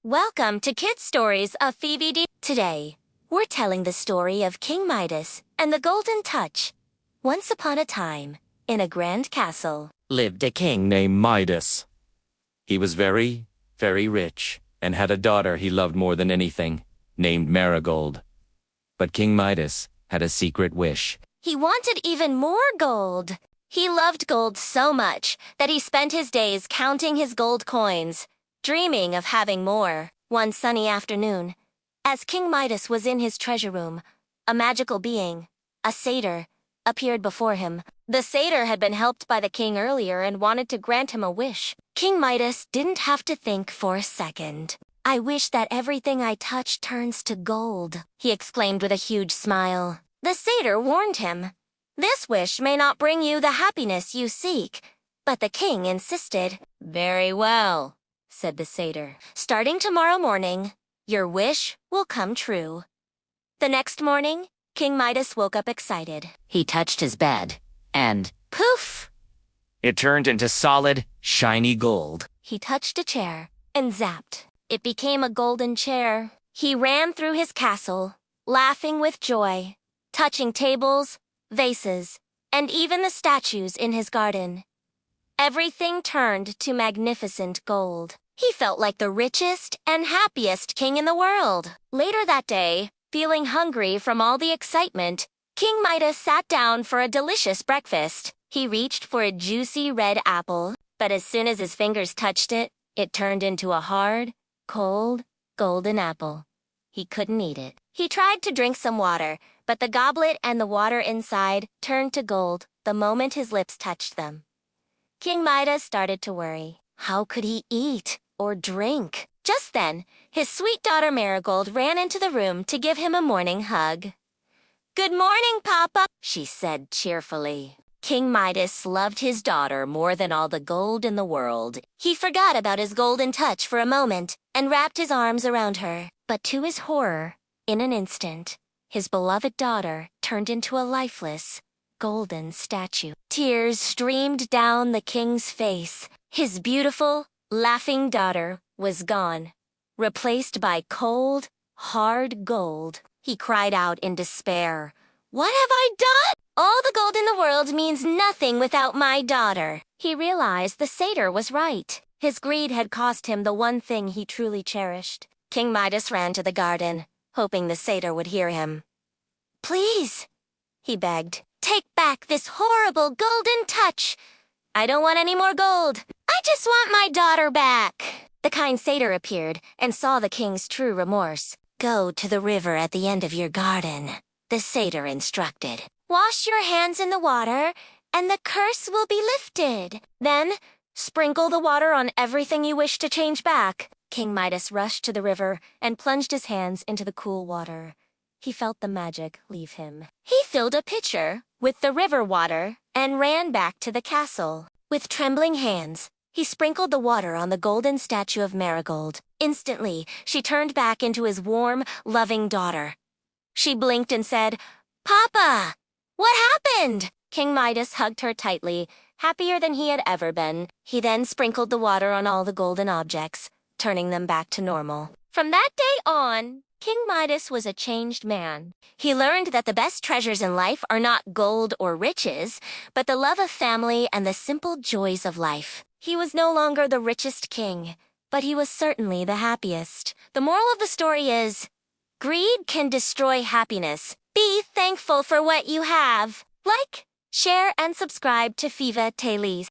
Welcome to Kids Stories of FiVEDi. Today, we're telling the story of King Midas and the Golden Touch. Once upon a time, in a grand castle, lived a king named Midas. He was very, very rich and had a daughter he loved more than anything, named Marigold. But King Midas had a secret wish. He wanted even more gold. He loved gold so much that he spent his days counting his gold coins, dreaming of having more. One sunny afternoon, as King Midas was in his treasure room, a magical being, a satyr, appeared before him. The satyr had been helped by the king earlier and wanted to grant him a wish. King Midas didn't have to think for a second. "I wish that everything I touch turns to gold," he exclaimed with a huge smile. The satyr warned him, "This wish may not bring you the happiness you seek," but the king insisted. "Very well," said the satyr. "Starting tomorrow morning, your wish will come true." The next morning, King Midas woke up excited. He touched his bed, and poof! It turned into solid, shiny gold. He touched a chair, and zapped. It became a golden chair. He ran through his castle, laughing with joy, touching tables, vases, and even the statues in his garden. Everything turned to magnificent gold. He felt like the richest and happiest king in the world. Later that day, feeling hungry from all the excitement, King Midas sat down for a delicious breakfast. He reached for a juicy red apple, but as soon as his fingers touched it, it turned into a hard, cold, golden apple. He couldn't eat it. He tried to drink some water, but the goblet and the water inside turned to gold the moment his lips touched them. King Midas started to worry. How could he eat or drink? Just then, his sweet daughter Marigold ran into the room to give him a morning hug. "Good morning, Papa," she said cheerfully. King Midas loved his daughter more than all the gold in the world. He forgot about his golden touch for a moment and wrapped his arms around her. But to his horror, in an instant, his beloved daughter turned into a lifeless, golden statue. Tears streamed down the king's face. His beautiful, laughing daughter was gone, replaced by cold, hard gold. He cried out in despair, "What have I done? All the gold in the world means nothing without my daughter." He realized the satyr was right. His greed had cost him the one thing he truly cherished. King Midas ran to the garden, hoping the satyr would hear him. "Please," he begged, "take back this horrible golden touch. I don't want any more gold. I just want my daughter back." The kind satyr appeared and saw the king's true remorse. "Go to the river at the end of your garden," the satyr instructed. "Wash your hands in the water, and the curse will be lifted. Then, sprinkle the water on everything you wish to change back." King Midas rushed to the river and plunged his hands into the cool water. He felt the magic leave him. He filled a pitcher with the river water and ran back to the castle. With trembling hands, he sprinkled the water on the golden statue of Marigold. Instantly, she turned back into his warm, loving daughter. She blinked and said, "Papa, what happened?" King Midas hugged her tightly, happier than he had ever been. He then sprinkled the water on all the golden objects, turning them back to normal. From that day on, King Midas was a changed man. He learned that the best treasures in life are not gold or riches, but the love of family and the simple joys of life. He was no longer the richest king, but he was certainly the happiest. The moral of the story is, greed can destroy happiness. Be thankful for what you have. Like, share, and subscribe to FiVEDi Tales.